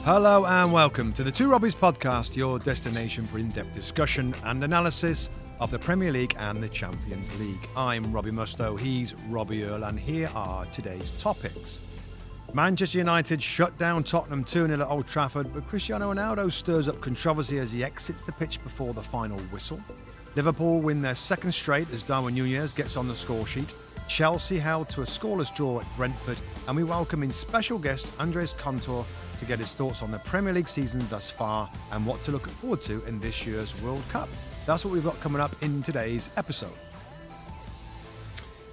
Hello and welcome to the Two Robbies Podcast, your destination for in-depth discussion and analysis of the Premier League and the Champions League. I'm Robbie Mustoe, he's Robbie Earle, and here are today's topics. Manchester United shut down Tottenham 2-0 at Old Trafford, but Cristiano Ronaldo stirs up controversy as he exits the pitch before the final whistle. Liverpool win their second straight as Darwin Nunez gets on the score sheet. Chelsea held to a scoreless draw at Brentford, and we welcome in special guest Andres Cantor to get his thoughts on the Premier League season thus far and what to look forward to in this year's World Cup. That's what we've got coming up in today's episode.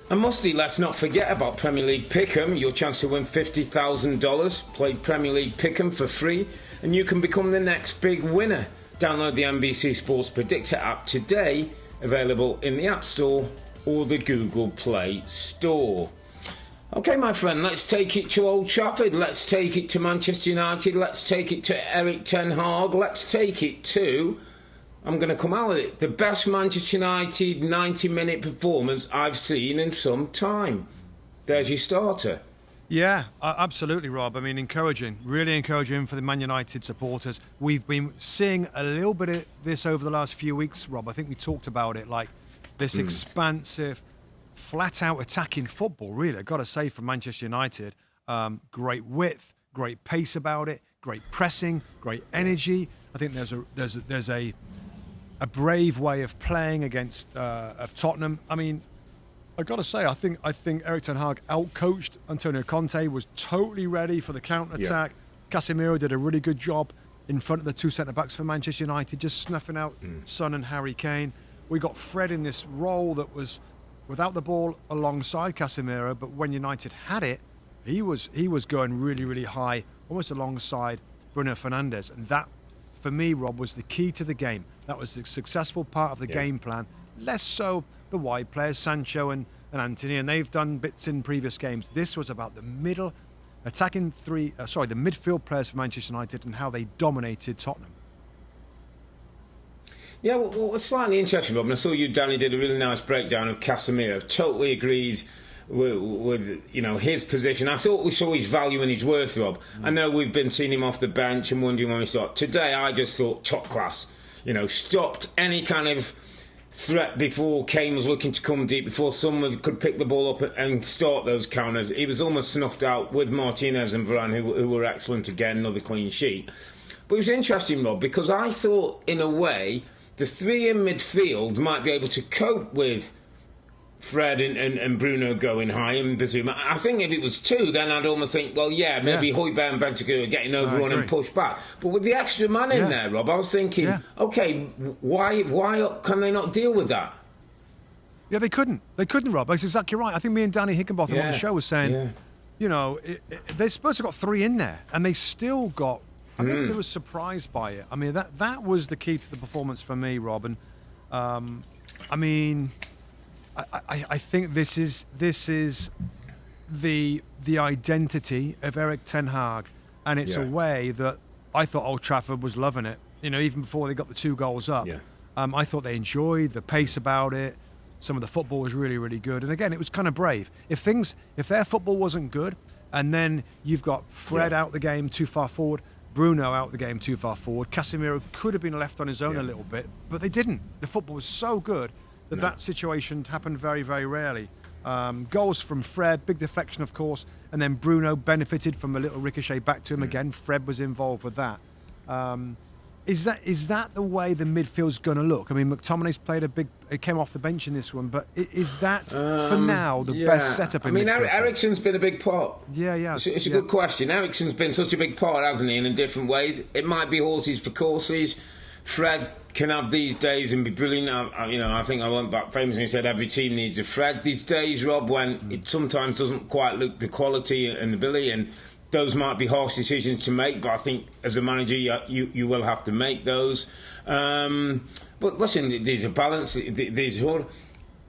And Mustoe, let's not forget about Premier League Pick'em, your chance to win $50,000. Play Premier League Pick'em for free and you can become the next big winner. Download the NBC Sports Predictor app today, available in the App Store or the Google Play Store. Okay, my friend, let's take it to Old Trafford. Let's take it to Manchester United. Let's take it to Erik ten Hag. Let's take it to, I'm going to come out with it, the best Manchester United 90-minute performance I've seen in some time. There's your starter. Yeah, absolutely, Rob. I mean, encouraging, really encouraging for the Man United supporters. We've been seeing a little bit of this over the last few weeks, Rob. I think we talked about it, like this expansive, flat-out attacking football, really, I've got to say, from Manchester United. Great width, great pace about it, great pressing, great energy. I think there's a brave way of playing against of Tottenham. I mean, I've got to say, I think Erik ten Hag out-coached Antonio Conte, was totally ready for the counter-attack. Yeah. Casemiro did a really good job in front of the two centre-backs for Manchester United, just snuffing out Son and Harry Kane. We got Fred in this role that was without the ball alongside Casemiro, but when United had it, he was going really, really high, almost alongside Bruno Fernandes. And that, for me, Rob, was the key to the game. That was the successful part of the game plan. Less so the wide players, Sancho and Antony, and they've done bits in previous games. This was about the middle, the midfield players for Manchester United and how they dominated Tottenham. Yeah, well, what's slightly interesting, Rob, and I saw you, Danny, did a really nice breakdown of Casemiro. Totally agreed with his position. I thought we saw his value and his worth, Rob. I know we've been seeing him off the bench and wondering when we start. Today, I just thought top class. Stopped any kind of threat before Kane was looking to come deep, before someone could pick the ball up and start those counters. He was almost snuffed out with Martinez and Varane, who were excellent again, another clean sheet. But it was interesting, Rob, because I thought, in a way, the three in midfield might be able to cope with Fred and Bruno going high and Bazuma. I think if it was two, then I'd almost think, well, maybe Højbjerg and Bentancur are getting overrun and pushed back. But with the extra man in there, Rob, I was thinking, okay, why can they not deal with that? Yeah, they couldn't. They couldn't, Rob. That's exactly right. I think me and Danny Hickenbotham on the show was saying, they Spurs have got three in there, and they still got. I think they were surprised by it. I mean, that was the key to the performance for me, Rob. And I think this is the identity of Erik ten Hag, and it's a way that I thought Old Trafford was loving it. Even before they got the 2 goals up, I thought they enjoyed the pace about it. Some of the football was really, really good, and again, it was kind of brave. If their football wasn't good, and then you've got Fred out the game too far forward, Bruno out the game too far forward, Casemiro could have been left on his own a little bit, but they didn't. The football was so good that situation happened very, very rarely. Goals from Fred, big deflection, of course, and then Bruno benefited from a little ricochet back to him again. Fred was involved with that. Is that the way the midfield's going to look? I mean, McTominay's played it came off the bench in this one, but is that, for now, the best setup in midfield? Eriksen's been a big part. Yeah. It's a good question. Eriksen's been such a big part, hasn't he, in different ways. It might be horses for courses. Fred can have these days and be brilliant. I think I went back famously and said every team needs a Fred these days, Rob, when it sometimes doesn't quite look the quality and ability, and those might be harsh decisions to make, but I think as a manager you will have to make those. But listen, there's a balance.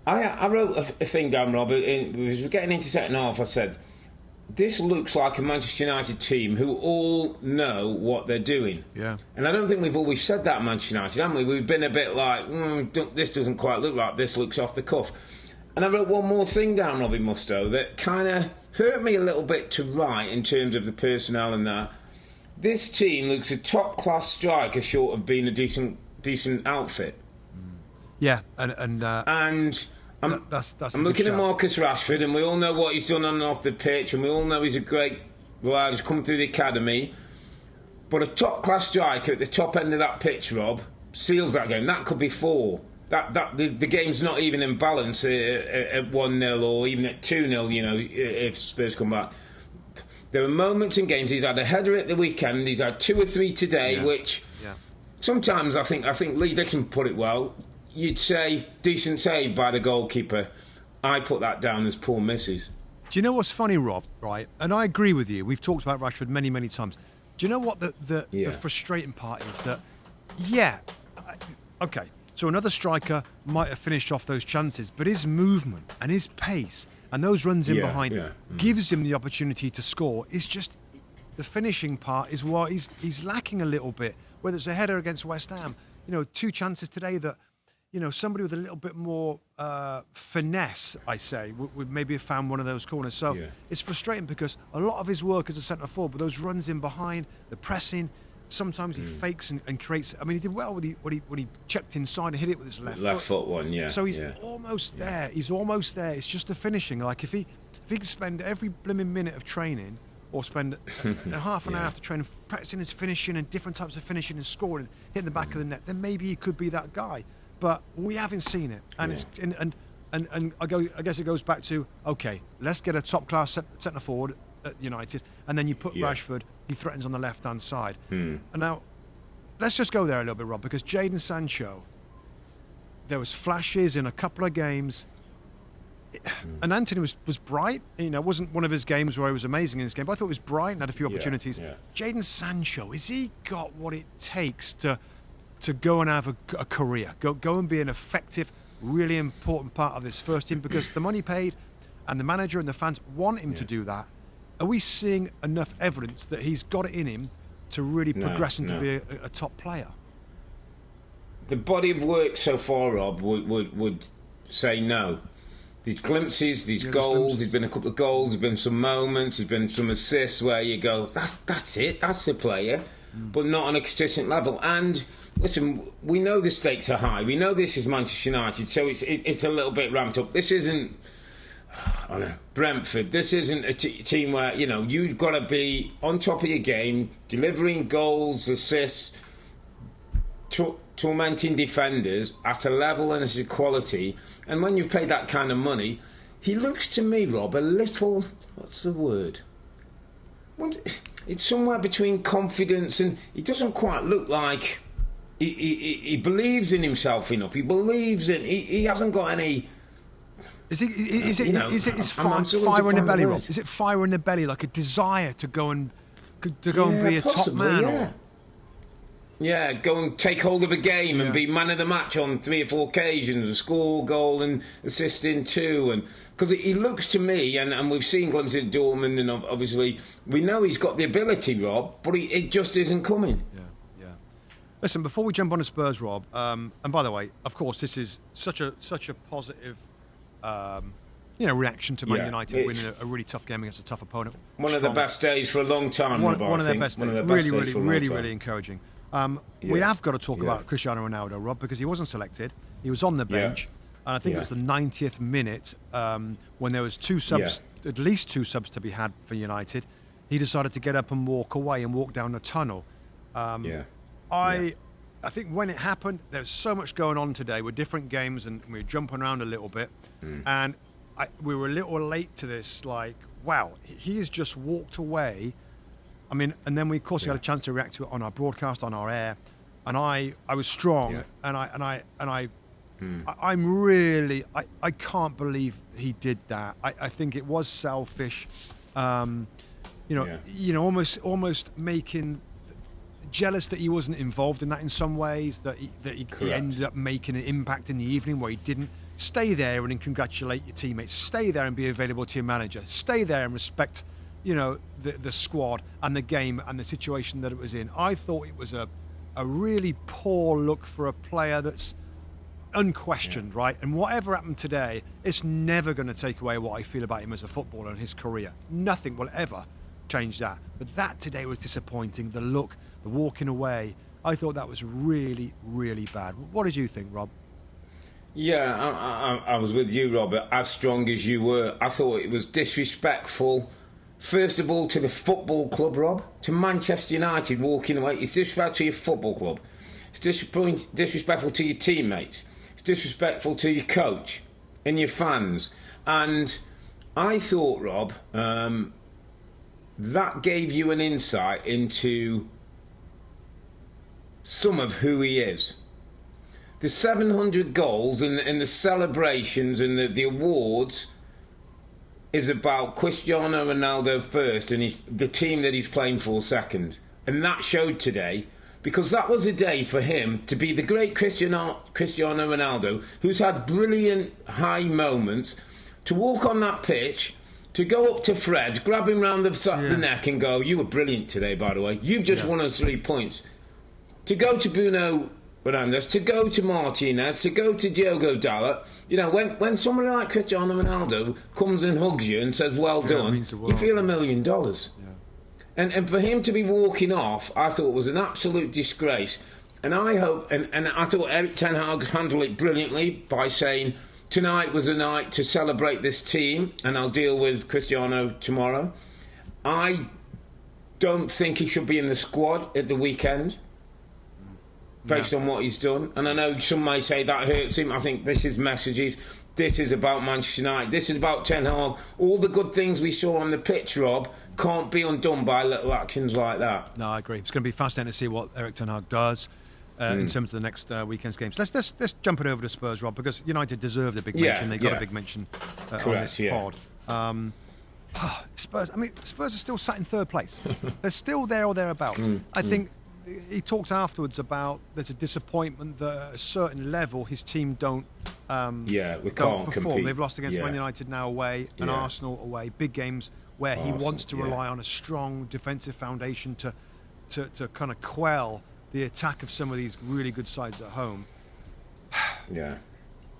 I wrote a thing down, Rob, we were getting into second half. I said, this looks like a Manchester United team who all know what they're doing. Yeah. And I don't think we've always said that, Manchester United, haven't we? We've been a bit like, this doesn't quite look right, this looks off the cuff. And I wrote one more thing down, Robbie Mustoe, that kind of hurt me a little bit to write in terms of the personnel and that. this team looks a top-class striker short of being a decent outfit. Yeah, and that's I'm looking at Marcus Rashford, and we all know what he's done on and off the pitch, and we all know he's a great lad who's come through the academy. But a top-class striker at the top end of that pitch, Rob, seals that game. That could be 4. The game's not even in balance at 1-0 or even at 2-0, you know, if Spurs come back. There are moments in games. He's had a header at the weekend. He's had 2 or 3 today, which sometimes I think Lee Dixon put it well. You'd say decent save by the goalkeeper. I put that down as poor misses. Do you know what's funny, Rob? Right, and I agree with you. We've talked about Rashford many, many times. Do you know what the frustrating part is? That, okay, so another striker might have finished off those chances, but his movement and his pace and those runs in behind gives him the opportunity to score. It's just the finishing part is what he's lacking a little bit. Whether it's a header against West Ham, you know, 2 chances today that, you know, somebody with a little bit more finesse, I say, would maybe have found one of those corners. So it's frustrating because a lot of his work as a centre forward, but those runs in behind, the pressing, sometimes he fakes and creates. I mean, he did well when he checked inside and hit it with his left foot one. Yeah. So he's almost there. He's almost there. It's just the finishing. Like if he could spend every blooming minute of training, or spend a half an hour after training practicing his finishing and different types of finishing and scoring, hitting the back of the net, then maybe he could be that guy. But we haven't seen it, and it's and I guess it goes back to, okay, let's get a top class centre forward at United, and then you put Rashford. He threatens on the left hand side. And now, let's just go there a little bit, Rob, because Jadon Sancho, there was flashes in a couple of games, and Anthony was bright. You know, it wasn't one of his games where he was amazing in this game, but I thought he was bright and had a few opportunities. Jadon Sancho, has he got what it takes to go and have a career, go and be an effective, really important part of this first team, because the money paid and the manager and the fans want him to do that. Are we seeing enough evidence that he's got it in him to really progress into be a top player? The body of work so far, Rob, would say no. These glimpses, these goals, there's been a couple of goals, there's been some moments, there's been some assists where you go, that's it, that's the player, but not on a consistent level. And listen, we know the stakes are high. We know this is Manchester United, so it's a little bit ramped up. This isn't, I don't know, Brentford. This isn't a team where, you know, you've got to be on top of your game, delivering goals, assists, tormenting defenders at a level and as a quality. And when you've paid that kind of money, he looks to me, Rob, a little, what's the word? It's somewhere between confidence and he doesn't quite look like he believes in himself enough. He believes in, he hasn't got any... Is it fire in the belly, Rob? Is it fire in the belly, like a desire to go and be a top man? Yeah, go and take hold of a game and be man of the match on 3 or 4 occasions, and score a goal and assist in 2. And because he looks to me, and we've seen glimpses of Dortmund, and obviously we know he's got the ability, Rob, but it just isn't coming. Yeah. Listen, before we jump on to Spurs, Rob, and by the way, of course, this is such a positive, reaction to Man United winning a really tough game against a tough opponent. One of the best days for a long time. One of their best days. Really encouraging. We have got to talk about Cristiano Ronaldo, Rob, because he wasn't selected. He was on the bench, and I think it was the 90th minute when there was 2 subs, at least 2 subs to be had for United. He decided to get up and walk away and walk down the tunnel. I think when it happened, there's so much going on today with different games, and we were jumping around a little bit, and we were a little late to this. Like, wow, he has just walked away. I mean, and then we, of course, we had a chance to react to it on our broadcast, on our air, and I was strong, and I'm really, I can't believe he did that. I think it was selfish, almost making jealous that he wasn't involved in that in some ways, that he ended up making an impact in the evening where he didn't. Stay there and congratulate your teammates. Stay there and be available to your manager. Stay there and respect, the squad and the game and the situation that it was in. I thought it was a really poor look for a player that's unquestioned, right? And whatever happened today, it's never going to take away what I feel about him as a footballer and his career. Nothing will ever change that. But that today was disappointing. The look, the walking away, I thought that was really, really bad. What did you think, Rob? Yeah, I was with you, Robert, as strong as you were. I thought it was disrespectful, first of all, to the football club, Rob, to Manchester United walking away. It's disrespectful to your football club. It's disrespectful to your teammates. It's disrespectful to your coach and your fans. And I thought, Rob, that gave you an insight into some of who he is. The 700 goals and the celebrations and the awards is about Cristiano Ronaldo first and the team that he's playing for second. And that showed today, because that was a day for him to be the great Cristiano Ronaldo, who's had brilliant high moments, to walk on that pitch, to go up to Fred, grab him round the neck and go, "You were brilliant today, by the way. You've just won us 3 points." To go to Bruno Fernandes, to go to Martinez, to go to Diogo Dalot. You know, when somebody like Cristiano Ronaldo comes and hugs you and says, "Well done," you feel $1 million. Yeah. And for him to be walking off, I thought was an absolute disgrace. And I hope, and I thought Erik ten Hag handled it brilliantly by saying, "Tonight was a night to celebrate this team, and I'll deal with Cristiano tomorrow." I don't think he should be in the squad at the weekend, based on what he's done. And I know some may say that hurts him. I think this is messages. This is about Manchester United. This is about Ten Hag. All the good things we saw on the pitch, Rob, can't be undone by little actions like that. No, I agree. It's going to be fascinating to see what Erik ten Hag does in terms of the next weekend's games. Let's jump it over to Spurs, Rob, because United deserved a big mention. They got a big mention on this pod. Spurs are still sat in third place. They're still there or thereabouts. I think he talked afterwards about there's a disappointment that at a certain level his team don't perform. Compete. They've lost against Man United now away and Arsenal away. Big games where he wants to rely on a strong defensive foundation to kind of quell the attack of some of these really good sides at home. Yeah.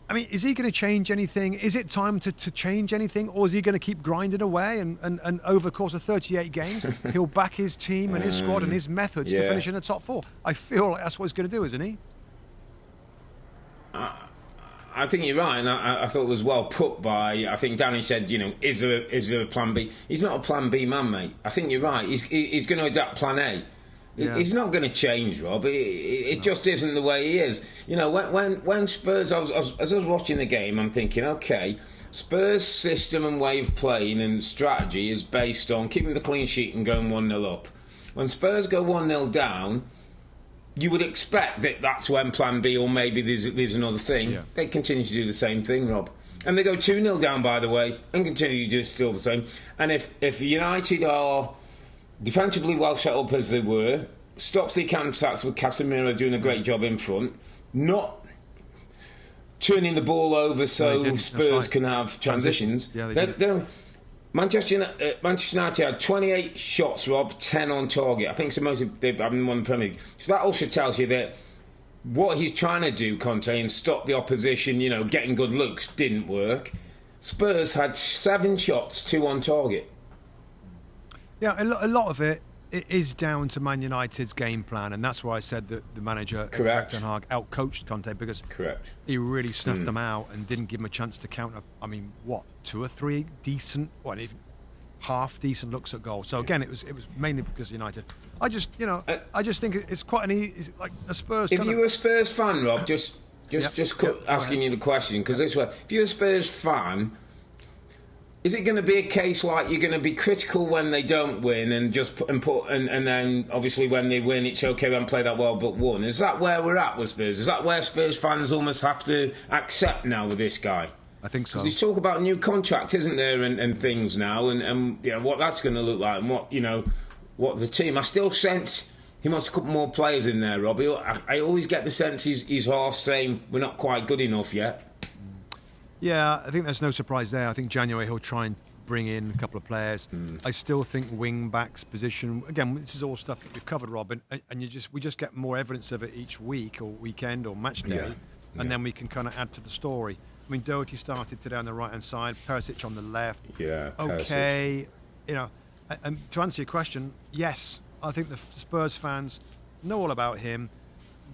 I mean, is he going to change anything? Is it time to change anything? Or is he going to keep grinding away and over the course of 38 games, he'll back his team and his squad and his methods to finish in the top 4? I feel like that's what he's going to do, isn't he? I think you're right, and I thought it was well put by, I think Danny said, you know, is there a plan B? He's not a plan B man, mate. I think you're right. He's going to adapt plan A. Yeah. He's not going to change, Rob. It just isn't the way he is. You know, when Spurs, as I was watching the game, I'm thinking, okay, Spurs' system and way of playing and strategy is based on keeping the clean sheet and going 1-0 up. When Spurs go 1-0 down, you would expect that that's when plan B, or maybe there's another thing. Yeah. They continue to do the same thing, Rob. And they go 2-0 down, by the way, and continue to do still the same. And if United are defensively well set up as they were, stops the counter-attacks with Casemiro doing a great job in front, not turning the ball over so Spurs can have transitions. Manchester United had 28 shots, Rob, 10 on target. I think it's the most they've won the Premier League. So that also tells you that what he's trying to do, Conte, and stop the opposition, you know, getting good looks, didn't work. Spurs had 7 shots, 2 on target. Yeah, a lot of it is down to Man United's game plan, and that's why I said that the manager, Erik ten Hag, out-coached Conte, because he really snuffed them out and didn't give them a chance to counter. I mean, 2 or 3 decent, even half-decent looks at goal. So again, it was mainly because of United. I just think it's quite an easy, like a Spurs. If you were a Spurs fan, Rob, asking you the question, because this way, if you're a Spurs fan, is it going to be a case like you're going to be critical when they don't win and then obviously when they win it's okay, we haven't played that well but won? Is that where we're at with Spurs? Is that where Spurs fans almost have to accept now with this guy? I think so. There's talk about a new contract, isn't there, and things now, and you know, what that's going to look like, and what the team. I still sense he wants a couple more players in there, Robbie. I always get the sense he's half saying we're not quite good enough yet. Yeah, I think there's no surprise there. I think January he'll try and bring in a couple of players. I still think wing-backs position, again, this is all stuff that we've covered, Rob, and we just get more evidence of it each week or weekend or match day, and then we can kind of add to the story. I mean, Doherty started today on the right-hand side, Perisic on the left. Yeah, okay, you know, And to answer your question, yes, I think the Spurs fans know all about him.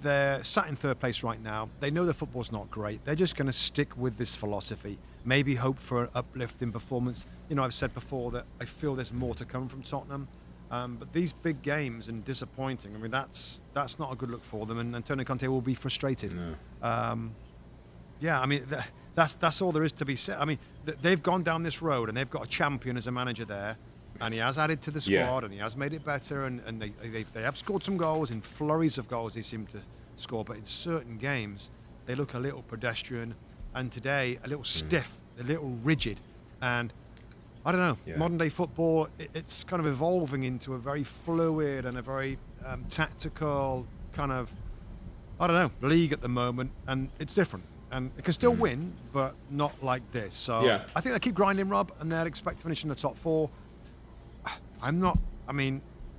They're sat in third place right now. They know the football's not great. They're just going to stick with this philosophy. Maybe hope for an uplift in performance. I've said before that I feel there's more to come from Tottenham. But these big games and disappointing, that's not a good look for them. And Antonio Conte will be frustrated. No. That's all there is to be said. They've gone down this road and they've got a champion as a manager there. And he has added to the squad and he has made it better. And they have scored some goals. In flurries of goals they seem to score. But in certain games, they look a little pedestrian. And today, a little stiff, a little rigid. And I don't know, modern day football, it's kind of evolving into a very fluid and a very tactical kind of, league at the moment. And it's different. And it can still win, but not like this. So I think they keep grinding, Rob, and they'll expect to finish in the top 4.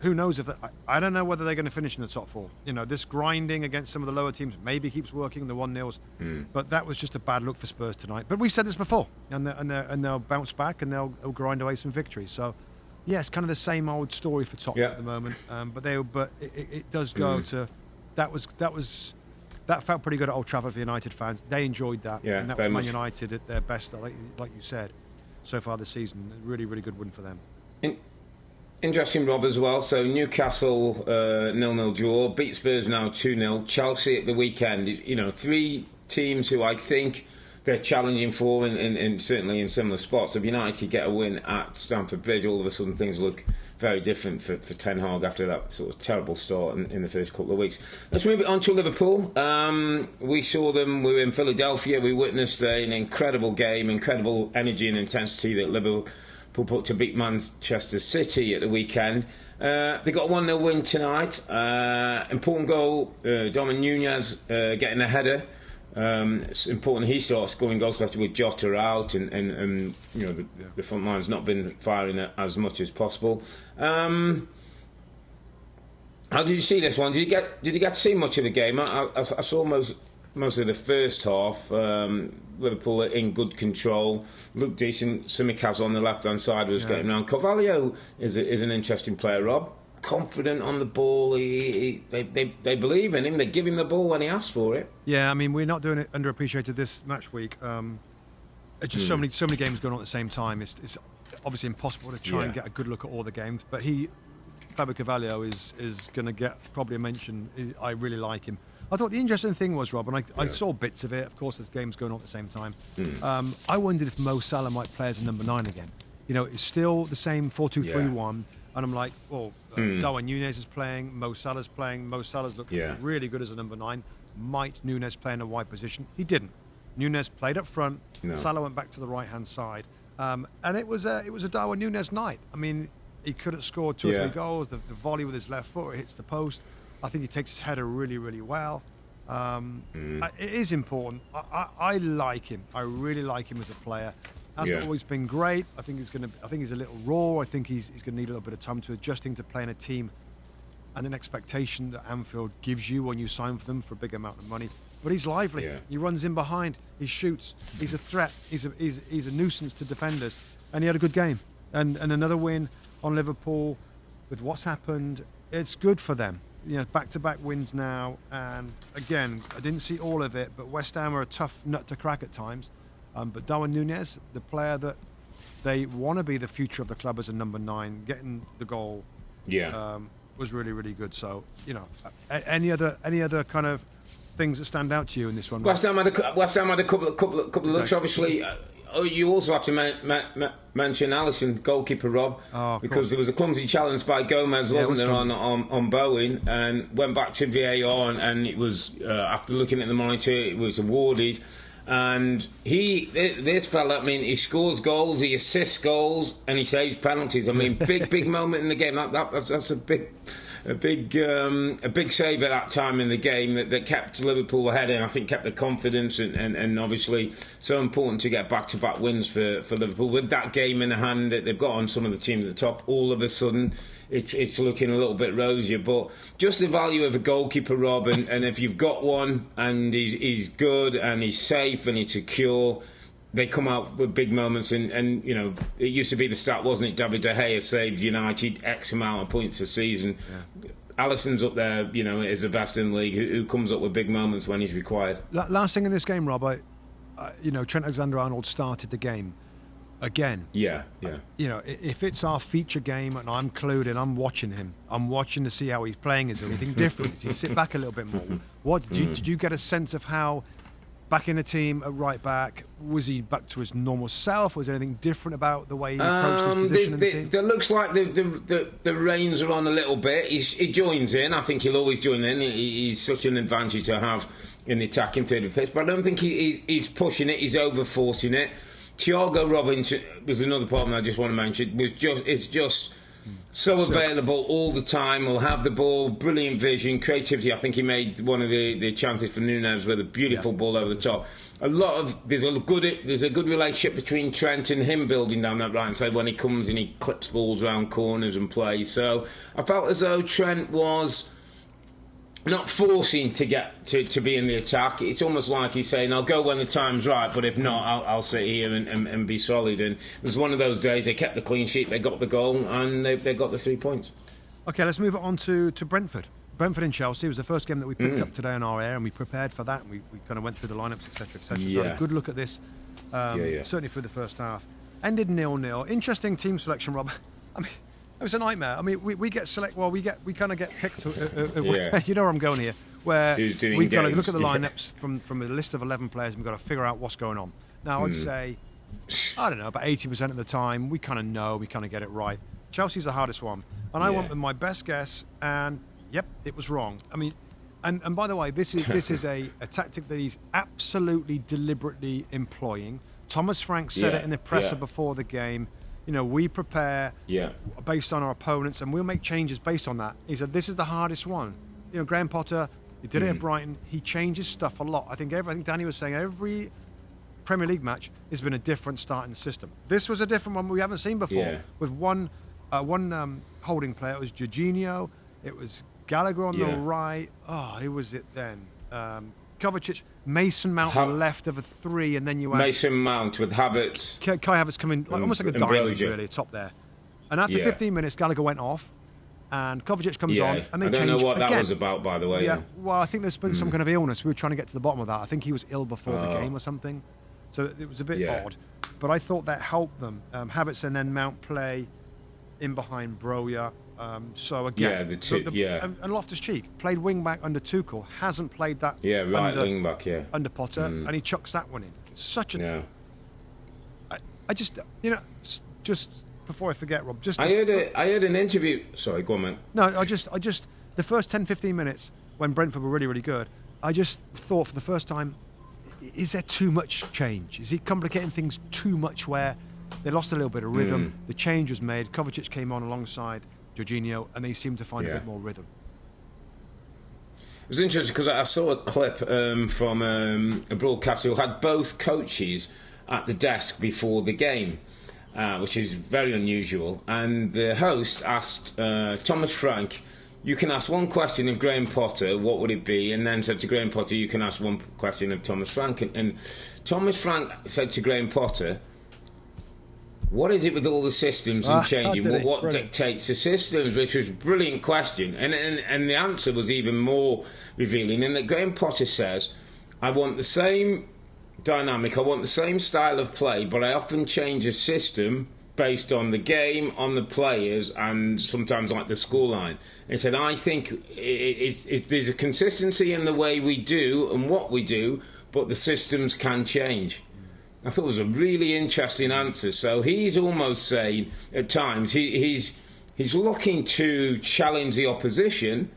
Who knows if I don't know whether they're going to finish in the top 4. This grinding against some of the lower teams maybe keeps working, the 1-0s. But that was just a bad look for Spurs tonight. But we've said this before, and they'll bounce back and they'll grind away some victories. So, it's kind of the same old story for Tottenham at the moment. But it does go to that felt pretty good at Old Trafford for United fans. They enjoyed that, and that was Man United at their best, like you said, so far this season. Really, really good win for them. Interesting, Rob, as well. So Newcastle 0-0 draw, beat Spurs now 2-0. Chelsea at the weekend. 3 teams who I think they're challenging for, and certainly in similar spots. If United could get a win at Stamford Bridge, all of a sudden things look very different for Ten Hag after that sort of terrible start in the first couple of weeks. Let's move it on to Liverpool. We saw them. We were in Philadelphia. We witnessed an incredible game, incredible energy and intensity that Liverpool put to beat Manchester City at the weekend. They got a 1-0 win tonight. Important goal, Darwin Nunez getting a header. It's important he starts scoring goals, especially with Jota out, and the front line's not been firing as much as possible. How did you see this one? Did you get to see much of the game? I saw most of the first half. Liverpool in good control, looked decent. Simicaz on the left hand side was getting around. Carvalho is an interesting player, Rob. Confident on the ball. They believe in him. They give him the ball when he asks for it. Yeah, we're not doing it underappreciated this match week. It's just so many games going on at the same time. It's obviously impossible to try and get a good look at all the games. But Fabio Carvalho is going to get probably a mention. I really like him. I thought the interesting thing was, Rob, and I saw bits of it. Of course, there's games going on at the same time. I wondered if Mo Salah might play as a number 9 again. It's still the same 4-2-3-1. And I'm like, Darwin Nunez is playing, Mo Salah's playing. Mo Salah's looked really good as a number 9. Might Nunez play in a wide position? He didn't. Nunez played up front. No. Salah went back to the right-hand side. And it was a Darwin Nunez night. He could have scored 2 or 3 goals. The volley with his left foot hits the post. I think he takes his header really, really well. It is important. I like him. I really like him as a player. Hasn't always been great. I think he's a little raw. I think he's going to need a little bit of time to adjusting to playing a team and an expectation that Anfield gives you when you sign for them for a big amount of money. But he's lively. Yeah. He runs in behind. He shoots. He's a threat. He's a nuisance to defenders. And he had a good game. And another win on Liverpool with what's happened. It's good for them. Back-to-back wins now. And again, I didn't see all of it, but West Ham are a tough nut to crack at times. But Darwin Nunez, the player that they want to be the future of the club as a number 9, getting the goal, was really, really good. So, any other kind of things that stand out to you in this one? West Ham had a couple of looks. Obviously, you also have to mention Alisson, goalkeeper Rob, because there was a clumsy challenge by Gomez, wasn't there, on Bowen, and went back to VAR, and it was after looking at the monitor, it was awarded. And this fella, he scores goals, he assists goals, and he saves penalties. Big moment in the game. That's a big save at that time in the game that kept Liverpool ahead, and I think kept the confidence and obviously so important to get back-to-back wins for Liverpool. With that game in the hand that they've got on some of the teams at the top, all of a sudden it's looking a little bit rosier. But just the value of a goalkeeper, Rob, and if you've got one and he's good and he's safe and he's secure, they come out with big moments, and you know, it used to be the stat, wasn't it? David De Gea saved United X amount of points a season. Yeah. Alisson's up there, you know, is the best in the league, who comes up with big moments when he's required. Last thing in this game, Rob, you know, Trent Alexander-Arnold started the game again. Yeah. You know, if it's our feature game and I'm clued in, I'm watching him. I'm watching to see how he's playing. Is there anything different? Does he sit back a little bit more? What did you get a sense of how back in the team at right back, was he back to his normal self? Was there anything different about the way he approached his position in the team? It looks like the reins are on a little bit. He joins in. I think he'll always join in. He's such an advantage to have in the attacking third of the pitch, but I don't think he's pushing it. He's over-forcing it. Thiago Robinson was another problem I just want to mention. It's just so available all the time. Will have the ball, brilliant vision, creativity. I think he made one of the chances for Nunez with a beautiful ball over the top. There's a good relationship between Trent and him building down that right side when he comes and he clips balls around corners and plays. So I felt as though Trent was not forcing to get to be in the attack. It's almost like he's saying, I'll go when the time's right, but if not, I'll sit here and be solid. And it was one of those days. They kept the clean sheet, they got the goal, and they got the 3 points. Okay, let's move on to Brentford. Brentford and Chelsea was the first game that we picked up today on our air, and we prepared for that, and we kind of went through the lineups, etc., etc. So had a good look at this, certainly through the first half. Ended 0-0. Interesting team selection, Rob. I mean, it was a nightmare. I mean, we get we kind of get picked. You know where I'm going here. Where we got to look at the lineups from a list of 11 players, and we've got to figure out what's going on. Now, I'd say, I don't know, about 80% of the time, we kind of know, we kind of get it right. Chelsea's the hardest one, and I went with my best guess, and yep, it was wrong. I mean, and by the way, this is a tactic that he's absolutely deliberately employing. Thomas Frank said it in the presser before the game. You know, we prepare based on our opponents, and we'll make changes based on that. He said, this is the hardest one. You know, Graham Potter, he did it at Brighton. He changes stuff a lot. I think Danny was saying every Premier League match has been a different starting system. This was a different one we haven't seen before. With one holding player. It was Jorginho. It was Gallagher on the right. Oh, who was it then? Kovacic, Mason Mount on the left of a 3, and then you had Mason Mount with Havertz. Kai Havertz coming almost like a diamond, really, top there. And after 15 minutes, Gallagher went off, and Kovacic comes on, and they changed again. I don't know what that was about, by the way. Yeah, well, I think there's been some kind of illness. We were trying to get to the bottom of that. I think he was ill before the game or something, so it was a bit odd. But I thought that helped them. Havertz and then Mount play in behind Broja. So again, and Loftus-Cheek played wing back under Tuchel, hasn't played that wing back under Potter, and he chucks that one in. Such a I just just before I forget, Rob, I heard an interview. Sorry, go on, man. No, I just the first 10-15 minutes when Brentford were really, really good, I just thought for the first time, is there too much change? Is he complicating things too much where they lost a little bit of rhythm? The change was made. Kovacic came on alongside Jorginho, and they seemed to find a bit more rhythm. It was interesting because I saw a clip from a broadcaster who had both coaches at the desk before the game, which is very unusual. And the host asked Thomas Frank, you can ask one question of Graham Potter, what would it be? And then said to Graham Potter, you can ask one question of Thomas Frank. And Thomas Frank said to Graham Potter, what is it with all the systems and changing? What dictates the systems? Which was a brilliant question. And the answer was even more revealing. And that Graham Potter says, I want the same dynamic, I want the same style of play, but I often change a system based on the game, on the players, and sometimes like the scoreline. He said, I think there's a consistency in the way we do and what we do, but the systems can change. I thought it was a really interesting answer. So he's almost saying, at times, he's looking to challenge the opposition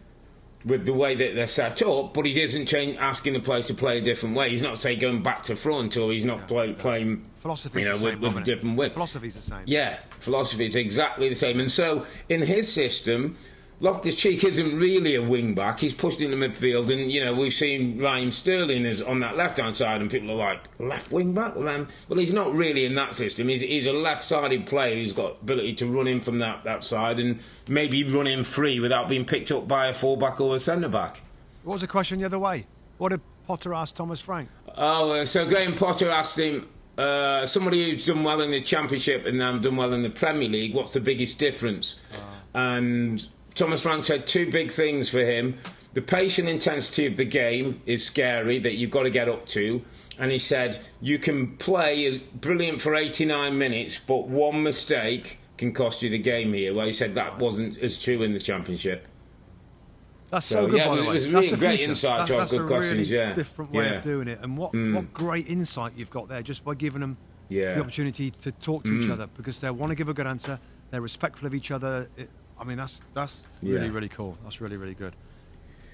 with the way that they're set up, but he isn't asking the players to play a different way. He's not, say, going back to front, or he's not playing philosophy's the same, with a different way. Philosophy's the same. Yeah, philosophy is exactly the same. And so, in his system, Loftus-Cheek isn't really a wing-back. He's pushed into midfield, and, we've seen Raheem Sterling is on that left-hand side, and people are like, left wing-back? Well, he's not really in that system. He's a left-sided player who's got ability to run in from that side and maybe run in free without being picked up by a full-back or a centre-back. What was the question the other way? What did Potter ask Thomas Frank? So Graham Potter asked him, somebody who's done well in the Championship and now done well in the Premier League, what's the biggest difference? And Thomas Frank said two big things for him. The pace and intensity of the game is scary, that you've got to get up to. And he said, you can play brilliant for 89 minutes, but one mistake can cost you the game here. Well, he said that wasn't as true in the Championship. That's so good, by the way. It was really great insight to our good questions. That's a really different way of doing it. And what great insight you've got there, just by giving them the opportunity to talk to each other, because they want to give a good answer. They're respectful of each other. That's really, really cool. That's really, really good.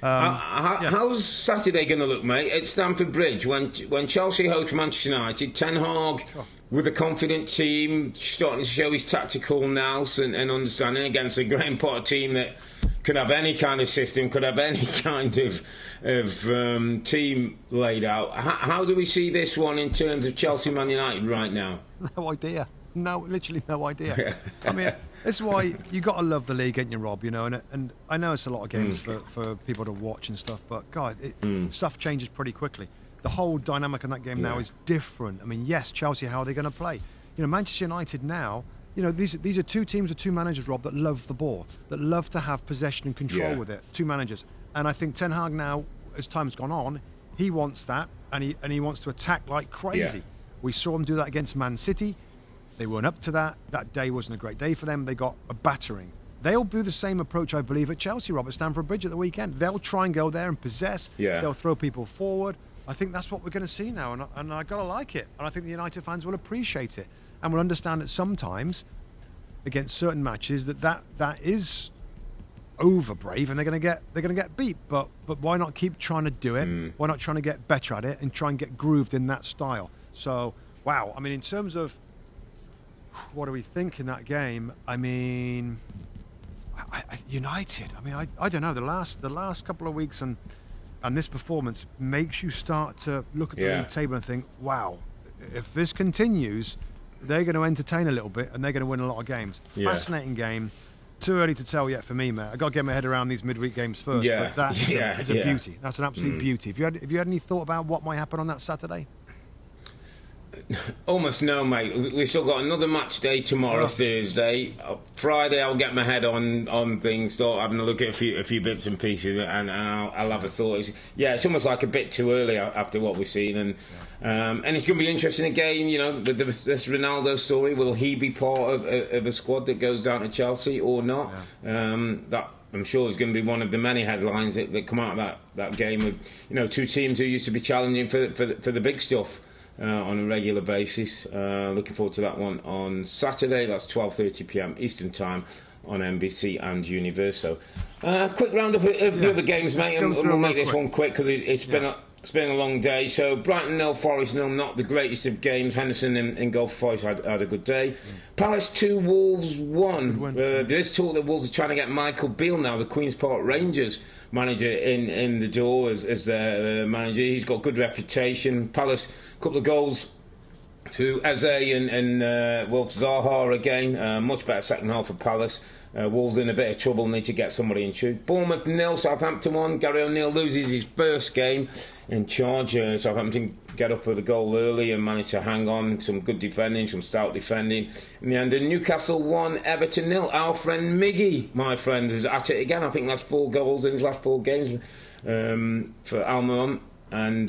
How's Saturday going to look, mate? At Stamford Bridge, when Chelsea host Manchester United, Ten Hag, with a confident team, starting to show his tactical nous and understanding against a Graham Potter team that could have any kind of system, could have any kind of team laid out. How do we see this one in terms of Chelsea Man United right now? No idea. No, literally no idea. I mean, this is why you got to love the league, ain't you, Rob? You know, and I know it's a lot of games for people to watch and stuff, but God, stuff changes pretty quickly. The whole dynamic in that game now is different. I mean, yes, Chelsea, how are they going to play? You know, Manchester United now. You know, these are two teams with two managers, Rob, that love the ball, that love to have possession and control with it. Two managers, and I think Ten Hag now, as time's gone on, he wants that, and he wants to attack like crazy. Yeah. We saw him do that against Man City. They weren't up to that. That day wasn't a great day for them. They got a battering. They'll do the same approach, I believe, at Chelsea, Rob, at Stamford Bridge at the weekend. They'll try and go there and possess. Yeah. They'll throw people forward. I think that's what we're going to see now, and I got to like it. And I think the United fans will appreciate it and will understand that sometimes, against certain matches, that is over brave, and they're going to get beat. But why not keep trying to do it? Why not trying to get better at it and try and get grooved in that style? So, wow. I mean, in terms of what do we think in that game? I mean, United. I mean, I don't know. The last couple of weeks and this performance makes you start to look at the league table and think, wow, if this continues, they're going to entertain a little bit and they're going to win a lot of games. Fascinating game. Too early to tell yet for me, mate. I got to get my head around these midweek games first. But that is a beauty. That's an absolute beauty. Have you had any thought about what might happen on that Saturday? Almost no, mate. We've still got another match day tomorrow, Thursday. Friday, I'll get my head on things, start having a look at a few bits and pieces, and I'll have a thought. It's almost like a bit too early after what we've seen, and it's going to be interesting again. You know, this Ronaldo story. Will he be part of a squad that goes down to Chelsea or not? That I'm sure is going to be one of the many headlines that come out of that game. With two teams who used to be challenging for the big stuff. On a regular basis. Looking forward to that one on Saturday. That's 12:30 p.m. Eastern Time on NBC and Universo. Quick roundup of the other games, mate, and we'll make this one quick because it's been a long day. So Brighton 0, Forest 0, not the greatest of games. Henderson in goal for Forest had a good day. Palace 2, Wolves 1. There is talk that Wolves are trying to get Michael Beale now, the Queen's Park Rangers manager, in the door as their manager. He's got good reputation. Palace, a couple of goals to Eze and Wolf Zaha again. Much better second half for Palace. Wolves in a bit of trouble, need to get somebody in tune. Bournemouth 0, Southampton 1. Gary O'Neill loses his first game in charge. Southampton get up with a goal early and manage to hang on. Some good defending, some stout defending. In the end, Newcastle 1, Everton 0. Our friend Miggy, my friend, is at it again. I think that's 4 goals in his last 4 games for Almiron. And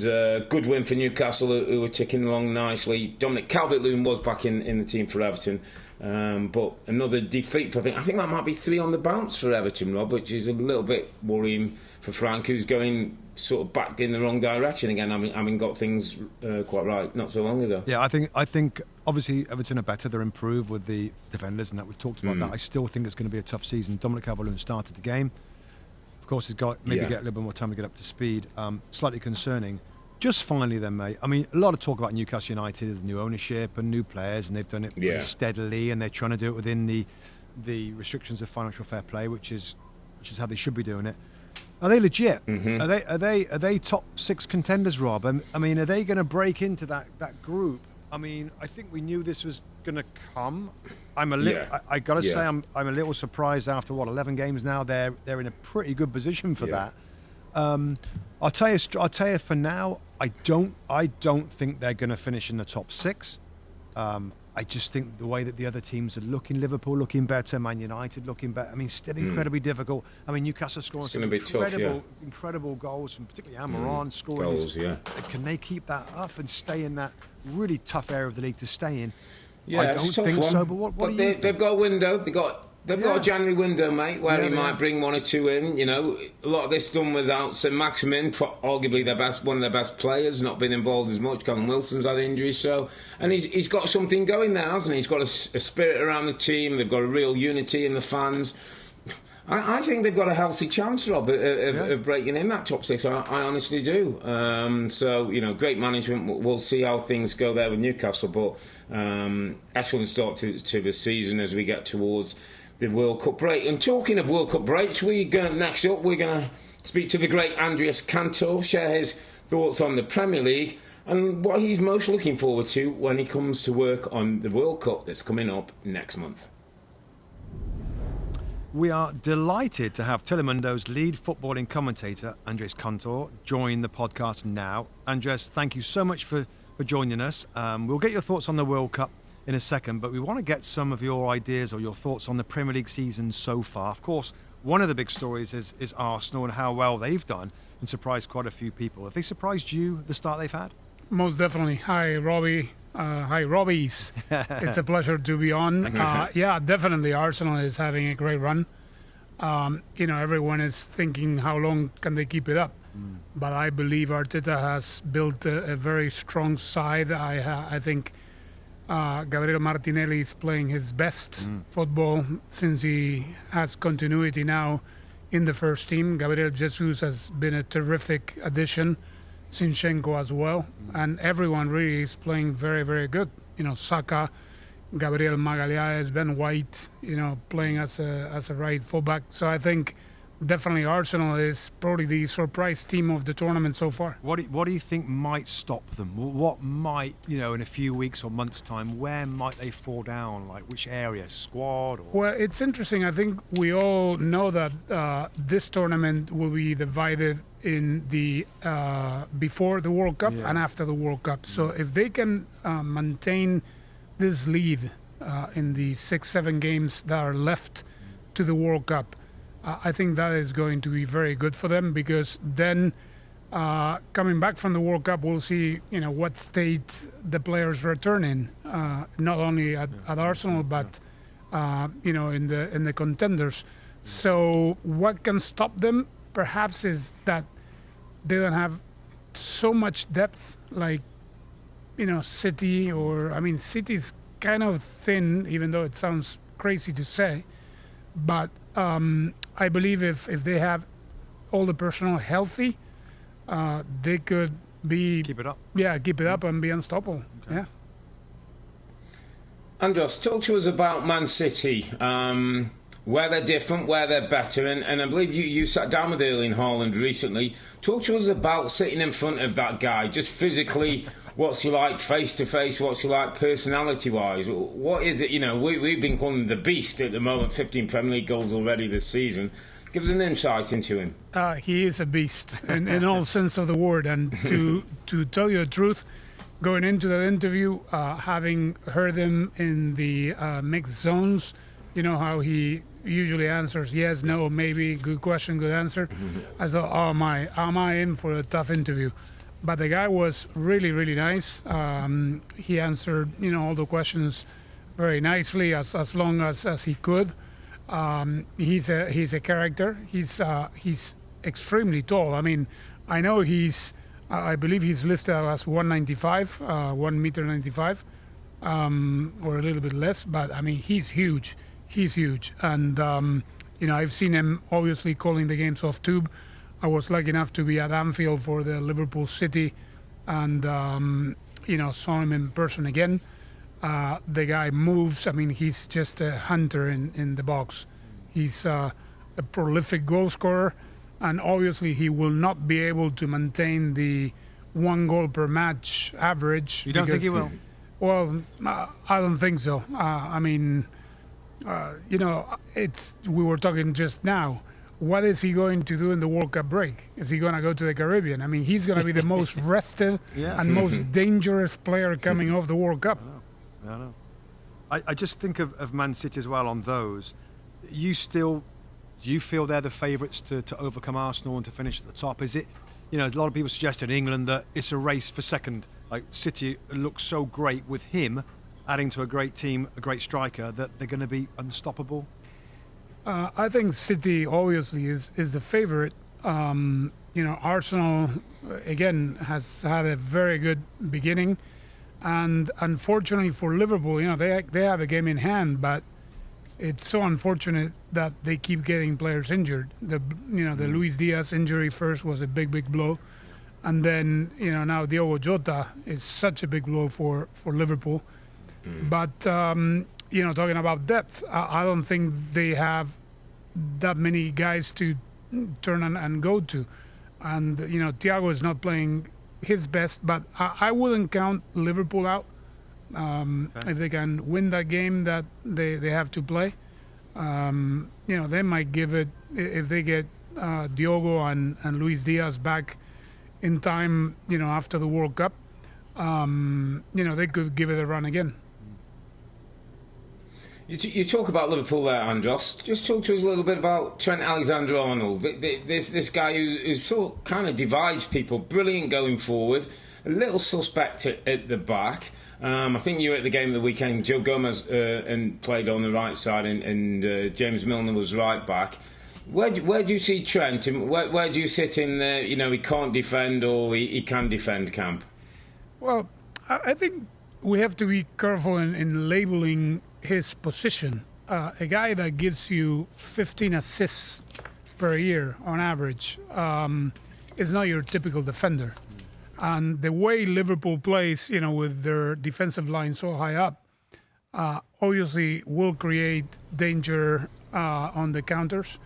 good win for Newcastle, who were ticking along nicely. Dominic Calvert-Lewin was back in the team for Everton. But another defeat for I think that might be 3 on the bounce for Everton, Rob, which is a little bit worrying for Frank, who's going sort of back in the wrong direction again, having got things quite right not so long ago. Yeah, I think obviously Everton are better. They're improved with the defenders, and that we've talked about that. I still think it's going to be a tough season. Dominic Calvert-Lewin started the game. Of course, he's got get a little bit more time to get up to speed. Slightly concerning. Just finally then, mate, I mean, a lot of talk about Newcastle United, new ownership and new players, and they've done it pretty steadily, and they're trying to do it within the restrictions of financial fair play, which is how they should be doing it. Are they legit? Are they top 6 contenders, Rob? I mean, are they going to break into that group? I mean, I think we knew this was going to come. I'm a little. I got to say, I'm a little surprised after 11 games now. They're in a pretty good position for that. I'll tell you for now, I don't think they're going to finish in the top 6. I just think the way that the other teams are looking, Liverpool looking better, Man United looking better. I mean, still incredibly difficult. I mean, Newcastle scoring some incredible goals, and particularly Almiron scoring goals. Can they keep that up and stay in that really tough area of the league to stay in? Yeah, I don't think so. But what do you think? They've got a window. They've got a January window, mate, where he might bring one or two in. You know, a lot of this done without St Maximin, arguably one of their best players, not been involved as much. Callum Wilson's had injuries, and he's got something going there, hasn't he? He's got a spirit around the team. They've got a real unity in the fans. I think they've got a healthy chance, Rob, of breaking in that top six. I honestly do. Great management. We'll see how things go there with Newcastle, but excellent start to the season as we get towards the World Cup break. And talking of World Cup breaks, next up we're going to speak to the great Andres Cantor, share his thoughts on the Premier League and what he's most looking forward to when he comes to work on the World Cup that's coming up next month. We are delighted to have Telemundo's lead footballing commentator, Andres Cantor, join the podcast now. Andres, thank you so much for joining us. We'll get your thoughts on the World Cup in a second, but we want to get some of your ideas or your thoughts on the Premier League season so far. Of course, one of the big stories is Arsenal and how well they've done and surprised quite a few people. Have they surprised you, the start they've had? Most definitely. Hi, Robbie. Hi, Robbies. It's a pleasure to be on. Yeah, definitely. Arsenal is having a great run. Everyone is thinking how long can they keep it up. But I believe Arteta has built a very strong side. I think Gabriel Martinelli is playing his best football since he has continuity now in the first team. Gabriel Jesus has been a terrific addition. Zinchenko as well, and everyone really is playing very, very good. Saka, Gabriel Magalhaes, Ben White, playing as a right fullback. So I think definitely Arsenal is probably the surprise team of the tournament so far. What do you think might stop them? What might, in a few weeks or months' time, where might they fall down? Like which area, squad? Or? Well, it's interesting. I think we all know that this tournament will be divided in the before the World Cup and after the World Cup. So if they can maintain this lead in the 6-7 games that are left to the World Cup, I think that is going to be very good for them, because then coming back from the World Cup, we'll see what state the players return in, not only at Arsenal but in the contenders. So what can stop them perhaps is that they don't have so much depth like City, or City's kind of thin, even though it sounds crazy to say, but I believe if they have all the personnel healthy, they could keep it up. Yeah, keep it up and be unstoppable. Okay. Yeah. Andros, talk to us about Man City. Where they're different, where they're better, and I believe you sat down with Earle in Haaland recently. Talk to us about sitting in front of that guy, just physically. What's he like face to face? What's he like personality wise? What is it? We've been calling him the beast at the moment. 15 Premier League goals already this season. Give us an insight into him. He is a beast in all sense of the word. And to tell you the truth, going into that interview, having heard him in the mixed zones, how he usually answers yes, no, maybe, good question, good answer. I thought, am I in for a tough interview? But the guy was really, really nice. He answered, all the questions very nicely, as long as he could. He's a character. He's extremely tall. I know I believe he's listed as 195, 1.95 m, or a little bit less. But he's huge. He's huge, and I've seen him obviously calling the games off tube. I was lucky enough to be at Anfield for the Liverpool City, and saw him in person again. The guy moves. He's just a hunter in the box. He's a prolific goal scorer, and obviously he will not be able to maintain the 1 goal per match average. You don't think he will? Well, I don't think so. We were talking just now. What is he going to do in the World Cup break? Is he going to go to the Caribbean? He's going to be the most rested and most dangerous player coming off the World Cup. I know. I just think of Man City as well on those. Do you feel they're the favourites to overcome Arsenal and to finish at the top? Is it, a lot of people suggest in England that it's a race for second. Like City looks so great with him adding to a great team, a great striker, that they're going to be unstoppable? I think City obviously is the favourite. Arsenal, again, has had a very good beginning. And unfortunately for Liverpool, they have a game in hand, but it's so unfortunate that they keep getting players injured. The Luis Diaz injury first was a big blow, and then now Diogo Jota is such a big blow for Liverpool. But talking about depth, I don't think they have that many guys to turn and go to, and Thiago is not playing his best, but I wouldn't count Liverpool out. If they can win that game that they have to play, they might give it, if they get Diogo and Luis Diaz back in time, after the World Cup, they could give it a run again. You talk about Liverpool there, Andros. Just talk to us a little bit about Trent Alexander-Arnold. This guy who sort of kind of divides people. Brilliant going forward. A little suspect at the back. I think you were at the game of the weekend. Joe Gomez and played on the right side, and James Milner was right back. Where do you see Trent? And where do you sit in the, he can't defend or he can defend camp? Well, I think we have to be careful in labeling his position. A guy that gives you 15 assists per year on average is not your typical defender. And the way Liverpool plays, with their defensive line so high up, obviously will create danger on the counters.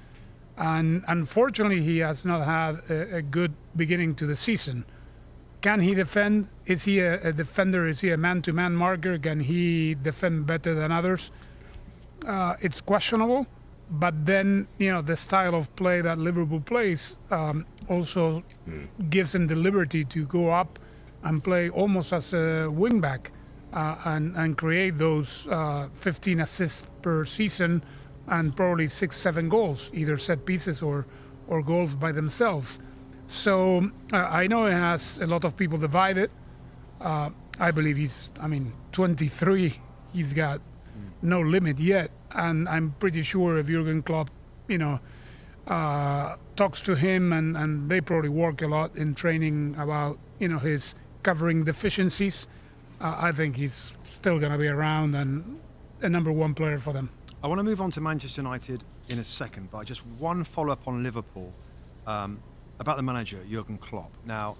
And unfortunately, he has not had a good beginning to the season. Can he defend? Is he a defender? Is he a man-to-man marker? Can he defend better than others? It's questionable. But then, the style of play that Liverpool plays also gives him the liberty to go up and play almost as a wing-back and create those 15 assists per season and probably 6-7 goals, either set pieces or goals by themselves. So I know it has a lot of people divided. I believe he's 23. He's got no limit yet. And I'm pretty sure if Jurgen Klopp, talks to him and they probably work a lot in training about, his covering deficiencies, I think he's still going to be around and a number one player for them. I want to move on to Manchester United in a second, but just one follow-up on Liverpool. About the manager, Jurgen Klopp. Now,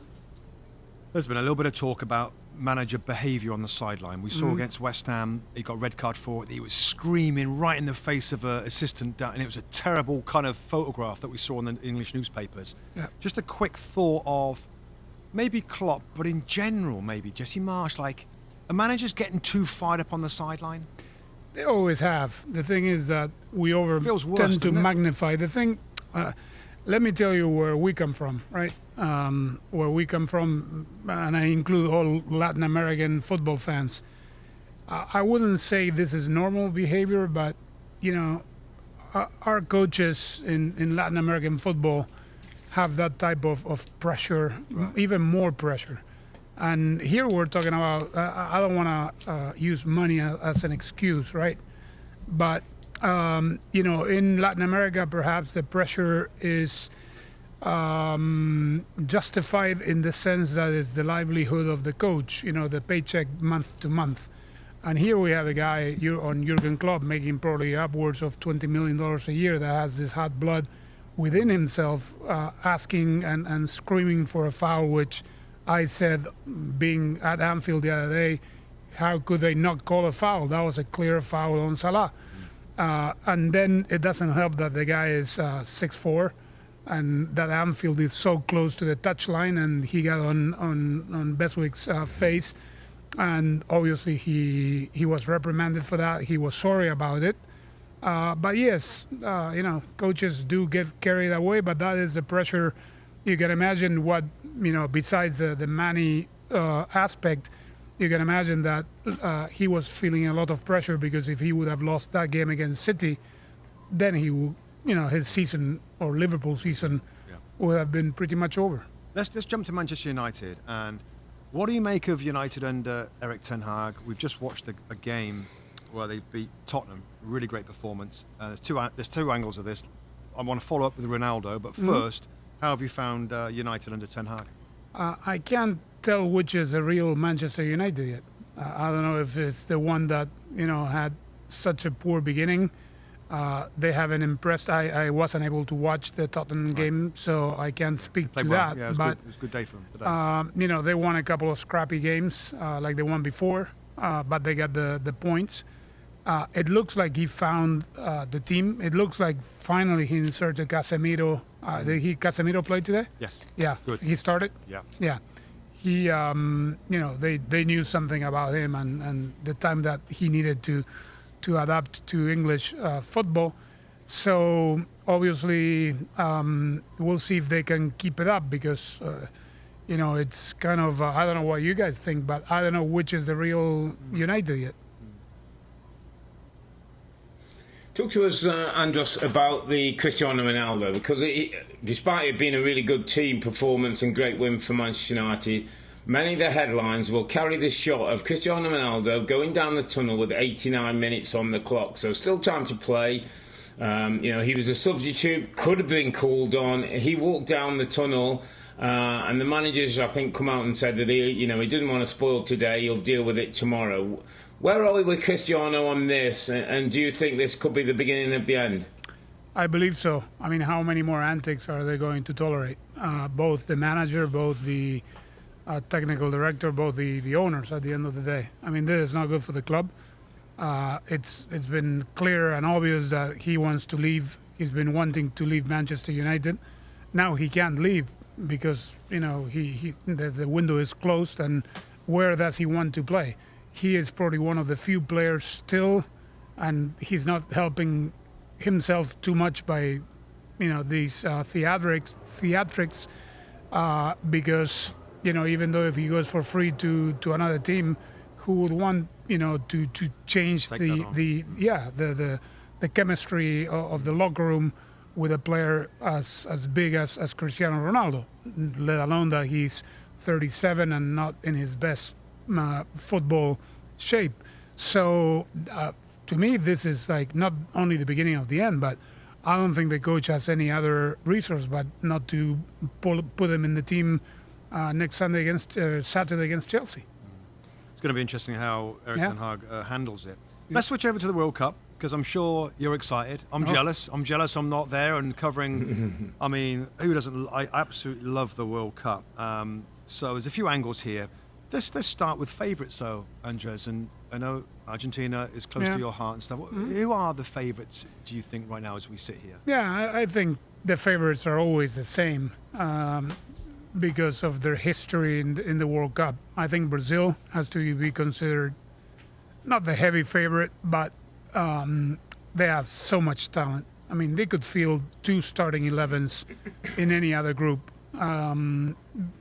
there's been a little bit of talk about manager behaviour on the sideline. We saw against West Ham, he got a red card for it. He was screaming right in the face of an assistant, and it was a terrible kind of photograph that we saw in the English newspapers. Yeah. Just a quick thought of maybe Klopp, but in general, maybe Jesse Marsh, like, are managers getting too fired up on the sideline? They always have. The thing is that we tend to magnify. The thing... let me tell you where we come from, right? Where we come from, and I include all Latin American football fans. I wouldn't say this is normal behavior, but, our coaches in Latin American football have that type of pressure, even more pressure. And here we're talking about, I don't want to use money as an excuse, right? But in Latin America, perhaps the pressure is justified in the sense that it's the livelihood of the coach, the paycheck month to month. And here we have a guy on Jurgen Klopp making probably upwards of $20 million a year that has this hot blood within himself, asking and screaming for a foul, which I said, being at Anfield the other day, how could they not call a foul? That was a clear foul on Salah. And then it doesn't help that the guy is 6'4", and that Anfield is so close to the touchline, and he got on Beswick's face, and obviously he was reprimanded for that. He was sorry about it. But yes, coaches do get carried away, but that is the pressure. You can imagine what, besides the money aspect, you can imagine that he was feeling a lot of pressure, because if he would have lost that game against City, then his season, or Liverpool season, would have been pretty much over. Let's jump to Manchester United. And what do you make of United under Erik ten Hag? We've just watched a game where they beat Tottenham. Really great performance. There's two angles of this. I want to follow up with Ronaldo, but first, how have you found United under ten Hag? I can't tell which is a real Manchester United yet. I don't know if it's the one that had such a poor beginning. They haven't impressed. I wasn't able to watch the Tottenham game, so I can't speak to that. Yeah, it was a good day for them today. They won a couple of scrappy games, like they won before, but they got the points. It looks like he found the team. It looks like finally he inserted Casemiro. Did Casemiro play today? Yes. Yeah. Good. He started? Yeah. Yeah. He, they knew something about him and the time that he needed to adapt to English football. So obviously we'll see if they can keep it up, because it's kind of I don't know what you guys think, but I don't know which is the real United yet. Talk to us, Andres, about the Cristiano Ronaldo, because despite it being a really good team performance and great win for Manchester United, many of the headlines will carry this shot of Cristiano Ronaldo going down the tunnel with 89 minutes on the clock. So still time to play. He was a substitute, could have been called on. He walked down the tunnel, and the managers, I think, come out and said that he didn't want to spoil today. He'll deal with it tomorrow. Where are we with Cristiano on this? And do you think this could be the beginning of the end? I believe so. I mean, how many more antics are they going to tolerate? Both the manager, both the technical director, both the owners at the end of the day. I mean, this is not good for the club. It's been clear and obvious that he wants to leave. He's been wanting to leave Manchester United. Now he can't leave because, the window is closed, and where does he want to play? He is probably one of the few players still, and he's not helping himself too much by, these theatrics, because, even though if he goes for free to another team, who would want, to change the chemistry of the locker room with a player as big as Cristiano Ronaldo, let alone that he's 37 and not in his best football shape. So to me, this is like not only the beginning of the end, but I don't think the coach has any other resource but not to put him in the team next Saturday against Chelsea. It's going to be interesting how Erik ten Hag handles it. Let's switch over to the World Cup, because I'm sure you're excited. I'm jealous. I'm not there and covering. I mean, who doesn't? I absolutely love the World Cup. So there's a few angles here. Let's start with favourites, though, Andres. And I know Argentina is close to your heart and stuff. Who are the favourites, do you think, right now as we sit here? Yeah, I think the favourites are always the same because of their history in the World Cup. I think Brazil has to be considered not the heavy favourite, but they have so much talent. I mean, they could field 2 starting 11s in any other group.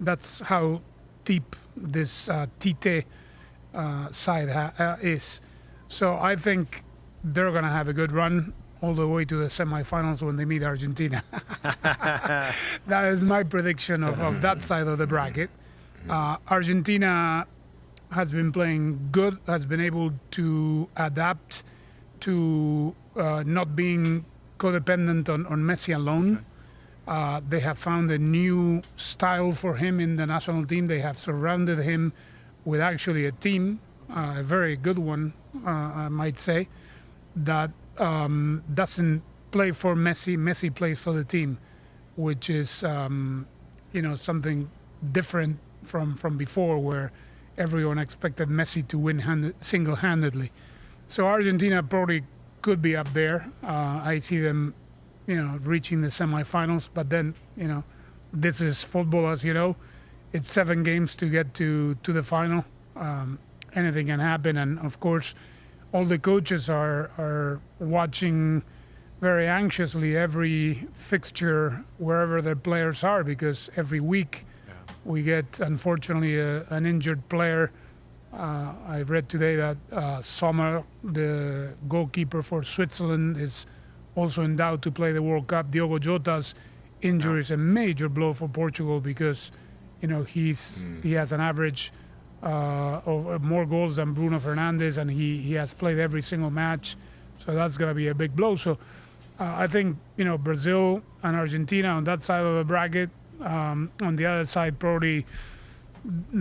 That's how deep this Tite side is. So I think they're going to have a good run all the way to the semifinals when they meet Argentina. That is my prediction of that side of the bracket. Argentina has been playing good, has been able to adapt to not being codependent on Messi alone. They have found a new style for him in the national team. They have surrounded him with actually a team, a very good one, I might say, that doesn't play for Messi. Messi plays for the team, which is, something different from before, where everyone expected Messi to win single-handedly. So Argentina probably could be up there. I see them reaching the semifinals, but then, this is football, as you know. It's 7 games to get to the final. Anything can happen, and of course, all the coaches are watching very anxiously every fixture wherever their players are, because every week we get, unfortunately, an injured player I read today that Sommer, the goalkeeper for Switzerland, is also endowed to play the World Cup. Diogo Jota's injury is a major blow for Portugal because, he has an average of more goals than Bruno Fernandes, and he has played every single match. So that's going to be a big blow. So I think, Brazil and Argentina on that side of the bracket. On the other side, probably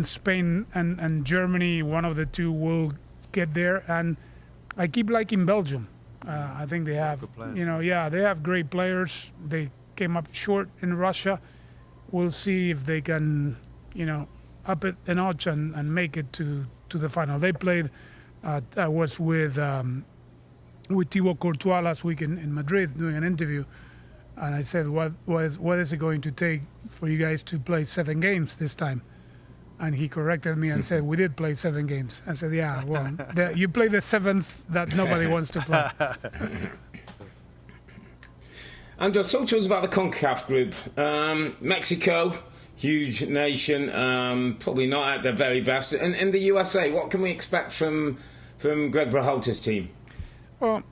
Spain and Germany, one of the two will get there. And I keep liking Belgium. I think they have, they have great players. They came up short in Russia. We'll see if they can, up it a notch and make it to the final. They played, I was with Thibaut Courtois last week in Madrid doing an interview. And I said, what is it going to take for you guys to play 7 games this time? And he corrected me and said, we did play 7 games. I said, yeah, well, you play the 7th that nobody wants to play. Andres, talk to us about the CONCACAF group. Mexico, huge nation, probably not at their very best. And in the USA, what can we expect from Greg Berhalter's team? Well,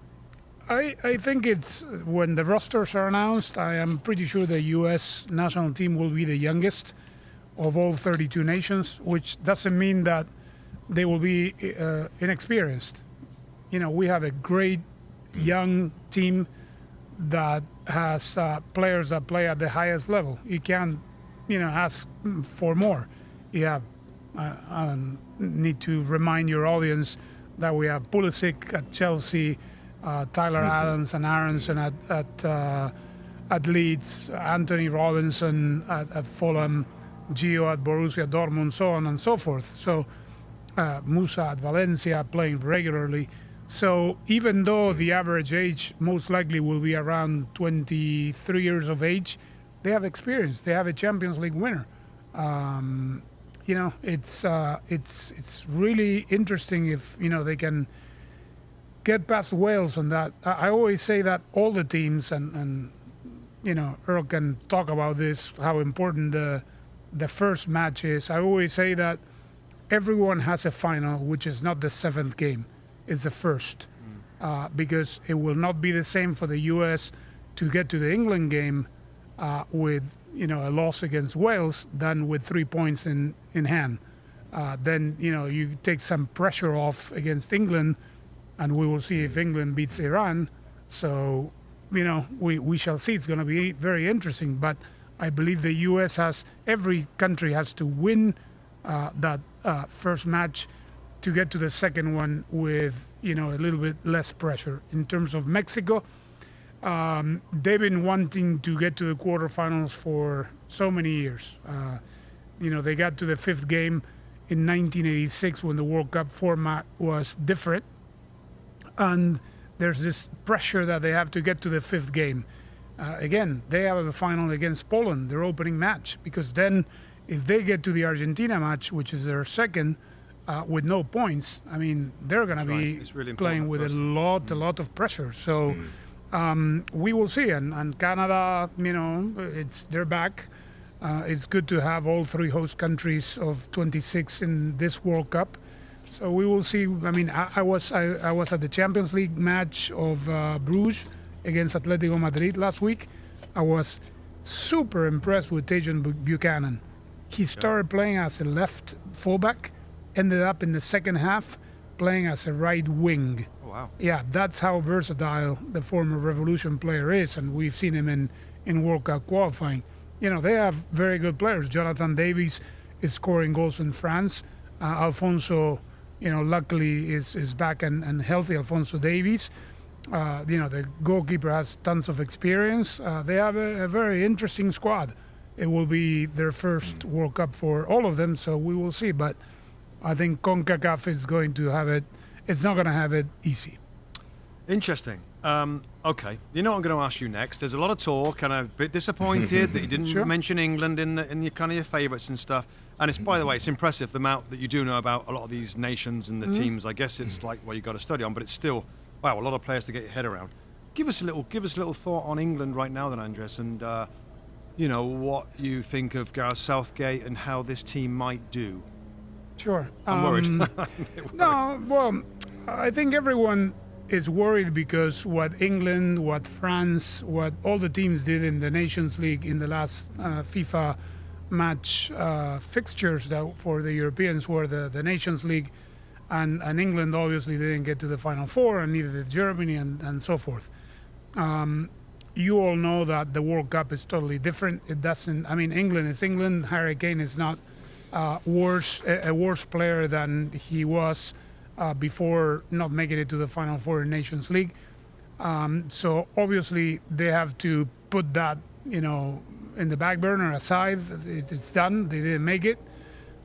I think it's when the rosters are announced, I am pretty sure the U.S. national team will be the youngest of all 32 nations, which doesn't mean that they will be inexperienced. We have a great young team that has players that play at the highest level. You can't, ask for more. You have, need to remind your audience that we have Pulisic at Chelsea, Tyler Adams and Aronson at Leeds, Anthony Robinson at Fulham, Gio at Borussia Dortmund, so on and so forth. So Musa at Valencia playing regularly. So even though the average age most likely will be around 23 years of age, they have experience. They have a Champions League winner. It's really interesting if they can get past Wales on that. I always say that all the teams and Earle can talk about this, how important the first match is. I always say that everyone has a final, which is not the 7th game, it's the first, because it will not be the same for the U.S. to get to the England game with a loss against Wales than with 3 points in hand. Then you take some pressure off against England, and we will see if England beats Iran. So we shall see. It's going to be very interesting. But I believe the U.S. every country has to win that first match to get to the second one with a little bit less pressure. In terms of Mexico, they've been wanting to get to the quarterfinals for so many years. They got to the 5th game in 1986 when the World Cup format was different. And there's this pressure that they have to get to the 5th game. Again, they have a final against Poland, their opening match, because then if they get to the Argentina match, which is their second, with no points, I mean, they're going to be really playing with a lot of pressure. So we will see. And Canada, they're back. It's good to have all 3 host countries of 26 in this World Cup. So we will see. I mean, I was at the Champions League match of Bruges against Atletico Madrid last week. I was super impressed with Tajon Buchanan. He started playing as a left fullback, ended up in the second half playing as a right wing. Oh, wow. Yeah, that's how versatile the former Revolution player is, and we've seen him in World Cup qualifying. They have very good players. Jonathan Davies is scoring goals in France. Alfonso, luckily is back and healthy, Alfonso Davies. The goalkeeper has tons of experience. They have a very interesting squad. It will be their first World Cup for all of them, so we will see. But I think CONCACAF is going to have it. It's not going to have it easy. Interesting. Okay, you know what I'm going to ask you next. There's a lot of talk, and I'm a bit disappointed that you didn't mention England in your kind of your favourites and stuff. And it's, by the way, it's impressive the amount that you do know about a lot of these nations and the teams. I guess it's like you've got to study on, but it's still a lot of players to get your head around. Give us a little thought on England right now, then, Andres, and what you think of Gareth Southgate and how this team might do. Sure. I'm worried. No, well, I think everyone is worried because what England, what France, what all the teams did in the Nations League in the last FIFA match fixtures that for the Europeans were the Nations League, and England obviously didn't get to the Final Four, and neither did Germany, and so forth. You all know that the World Cup is totally different. It doesn't. I mean, England is England. Harry Kane is not a worse player than he was before not making it to the Final Four in Nations League. So obviously they have to put that, in the back burner aside. It's done. They didn't make it.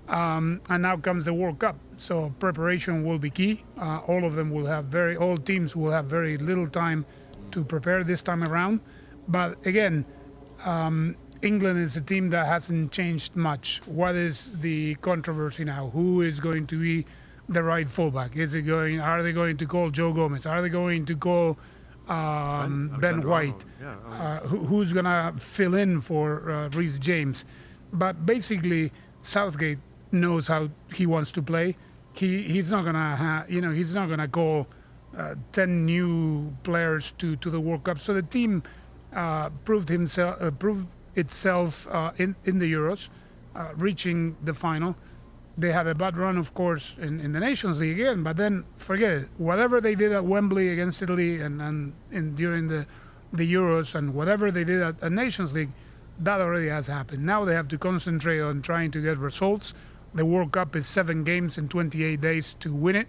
And now comes the World Cup. So preparation will be key. All teams will have very little time to prepare this time around. But again, England is a team that hasn't changed much. What is the controversy now? Who is going to be the right fullback? Are they going to call Joe Gomez? Are they going to call Ben White? Yeah, Who's going to fill in for Reece James? But basically, Southgate knows how he wants to play. He's not gonna he's not gonna call 10 new players to the World Cup. So the team proved itself in the Euros, reaching the final. They had a bad run, of course, in the Nations League again, but then forget it. Whatever they did at Wembley against Italy and during the Euros, and whatever they did at Nations League, that already has happened. Now they have to concentrate on trying to get results. The World Cup is 7 games in 28 days to win it.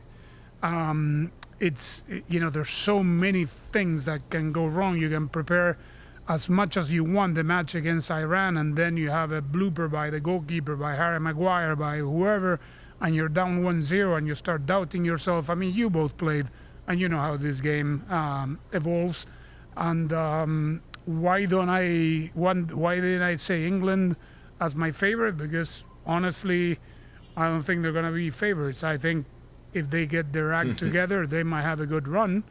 There's so many things that can go wrong. You can prepare as much as you want the match against Iran, and then you have a blooper by the goalkeeper, by Harry Maguire, by whoever, and you're down 1-0 and you start doubting yourself. I mean, you both played, and you know how this game evolves. And why didn't I say England as my favorite? Because honestly, I don't think they're going to be favorites. I think if they get their act together, they might have a good run.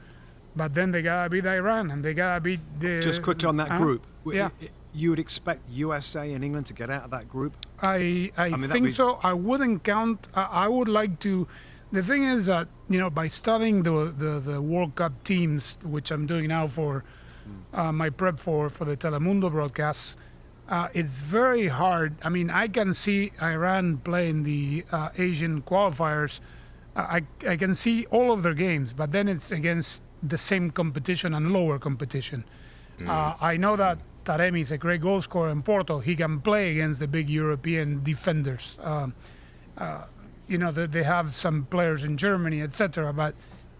But then they got to beat Iran, and they got to beat the... Just quickly on that group. Yeah. You would expect USA and England to get out of that group? I think so. I wouldn't count... I would like to... The thing is that, by studying the World Cup teams, which I'm doing now for my prep for the Telemundo broadcasts, it's very hard. I mean, I can see Iran playing the Asian qualifiers. I can see all of their games, but then it's against the same competition and lower competition. I know that Taremi is a great goal scorer in Porto. He can play against the big European defenders. They have some players in Germany, etc. But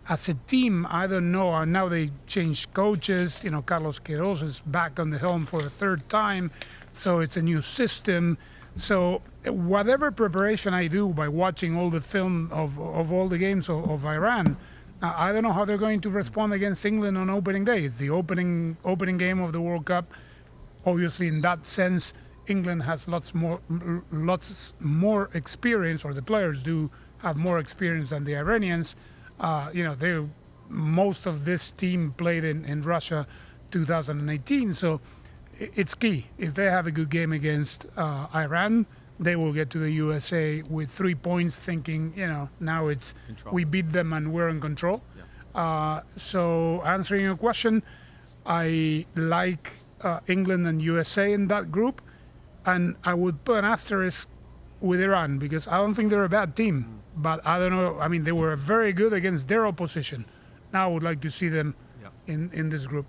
as a team, I don't know. And now they changed coaches. Carlos Queiroz is back on the helm for a third time. So it's a new system. So whatever preparation I do by watching all the film of all the games of Iran, I don't know how they're going to respond against England on opening day. It's the opening game of the World Cup. Obviously, in that sense, England has lots more experience, or the players do have more experience than the Iranians. Most of this team played in Russia 2018, so it's key. If they have a good game against Iran, they will get to the USA with 3 points, thinking, now it's we beat them and we're in control. Yeah. So answering your question, I like England and USA in that group, and I would put an asterisk with Iran because I don't think they're a bad team, but I don't know. I mean, they were very good against their opposition. Now I would like to see them in this group.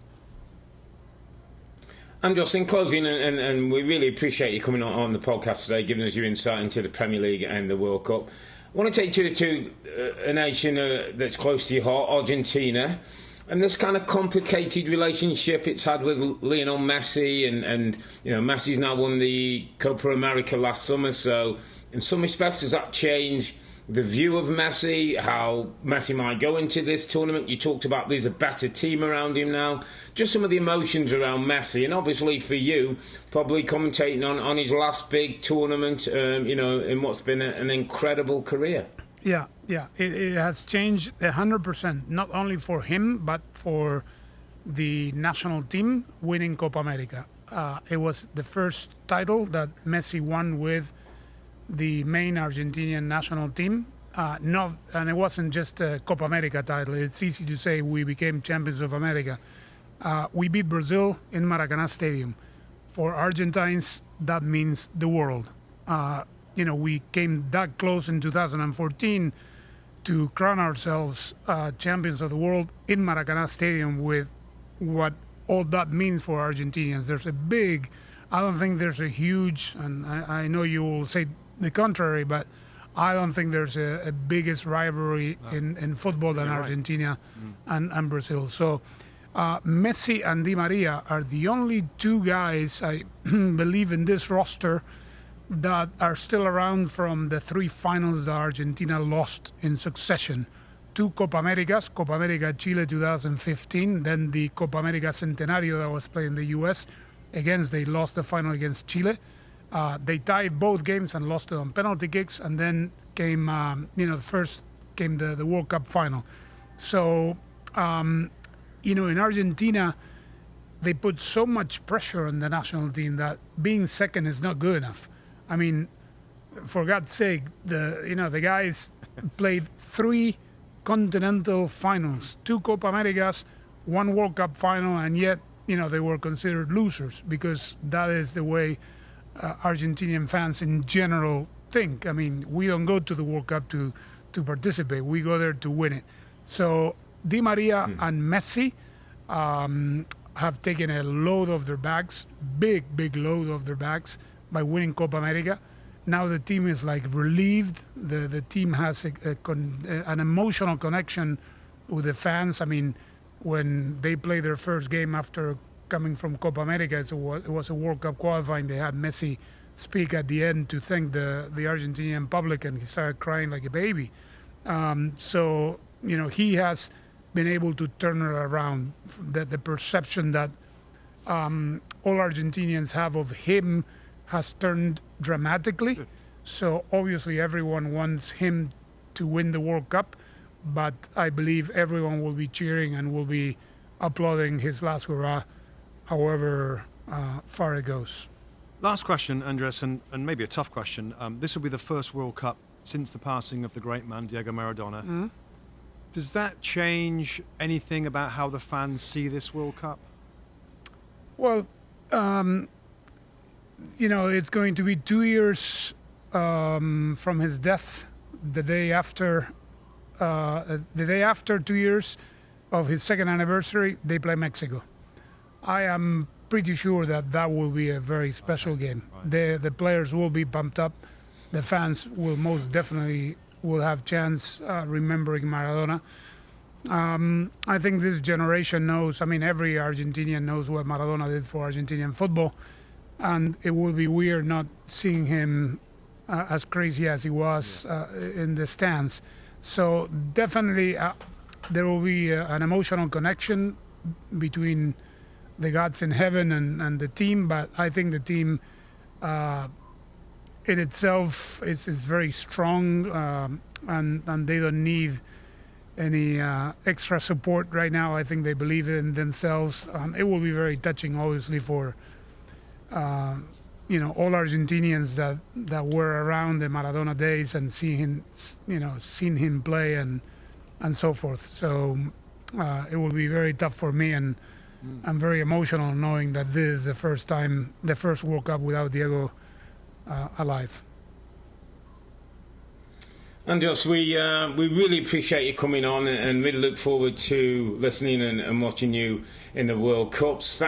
And just in closing, and we really appreciate you coming on the podcast today, giving us your insight into the Premier League and the World Cup. I want to take you to a nation that's close to your heart, Argentina, and this kind of complicated relationship it's had with Lionel Messi, and Messi's now won the Copa America last summer, so in some respects, does that change the view of Messi, how Messi might go into this tournament? You talked about there's a better team around him now. Just some of the emotions around Messi, and obviously for you, probably commentating on his last big tournament, in what's been an incredible career. Yeah. It has changed 100%, not only for him, but for the national team winning Copa America. It was the first title that Messi won with the main Argentinian national team. And it wasn't just a Copa America title. It's easy to say we became champions of America. We beat Brazil in Maracanã Stadium. For Argentines, that means the world. We came that close in 2014 to crown ourselves champions of the world in Maracanã Stadium, with what all that means for Argentinians. I don't think there's a huge, and I know you will say the contrary, but I don't think there's a biggest rivalry in football than Argentina and Brazil. So Messi and Di Maria are the only two guys, I believe, in this roster that are still around from the three finals that Argentina lost in succession. Two Copa Americas, Copa America Chile 2015, then the Copa America Centenario that was played in the US. They lost the final against Chile. They tied both games and lost it on penalty kicks, and then came, the World Cup final. So, in Argentina, they put so much pressure on the national team that being second is not good enough. I mean, for God's sake, the guys played 3 continental finals, 2 Copa Americas, 1 World Cup final, and yet, they were considered losers, because that is the way Argentinian fans in general think. I mean, we don't go to the World Cup to participate. We go there to win it. So Di Maria and Messi have taken a load off their backs, big load off their backs, by winning Copa America. Now the team is relieved. The team has an emotional connection with the fans. I mean, when they played their first game after coming from Copa America, it was a World Cup qualifying. They had Messi speak at the end to thank the Argentinian public, and he started crying like a baby. So he has been able to turn it around. The perception that all Argentinians have of him has turned dramatically. So obviously everyone wants him to win the World Cup, but I believe everyone will be cheering and will be applauding his last hurrah, however far it goes. Last question, Andres, and maybe a tough question. This will be the first World Cup since the passing of the great man, Diego Maradona. Mm-hmm. Does that change anything about how the fans see this World Cup? Well, it's going to be 2 years from his death. The day after 2 years of his second anniversary, they play Mexico. I am pretty sure that will be a very special game. Right. The players will be pumped up. The fans will most definitely have chance remembering Maradona. I think this generation knows. I mean, every Argentinian knows what Maradona did for Argentinian football. And it will be weird not seeing him as crazy as he was in the stands. So definitely there will be an emotional connection between the gods in heaven and the team. But I think the team in itself is very strong, and they don't need any extra support right now. I think they believe in themselves. It will be very touching, obviously, for all Argentinians that were around the Maradona days and seen him play and so forth. So it will be very tough for me, and I'm very emotional knowing that this is the first World Cup without Diego alive. Andres, we really appreciate you coming on, and really look forward to listening and watching you in the World Cups.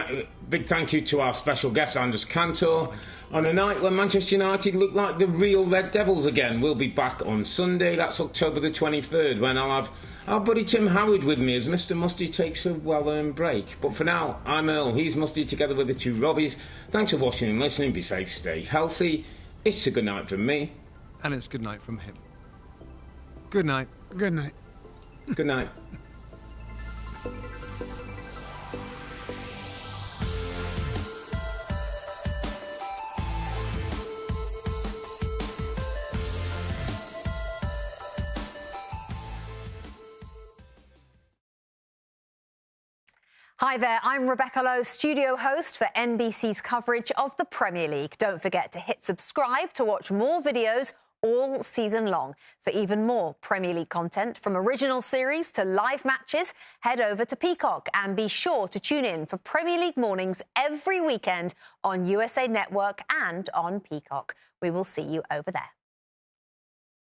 Big thank you to our special guest, Andres Cantor, on a night when Manchester United look like the real Red Devils again. We'll be back on Sunday, that's October the 23rd, when I'll have our buddy Tim Howard with me as Mr. Mustoe takes a well-earned break. But for now, I'm Earle, he's Mustoe, together with the two Robbies. Thanks for watching and listening. Be safe, stay healthy. It's a good night from me. And it's good night from him. Good night. Good night. Good night. Hi there, I'm Rebecca Lowe, studio host for NBC's coverage of the Premier League. Don't forget to hit subscribe to watch more videos all season long. For even more Premier League content, from original series to live matches, head over to Peacock and be sure to tune in for Premier League mornings every weekend on USA Network and on Peacock. We will see you over there.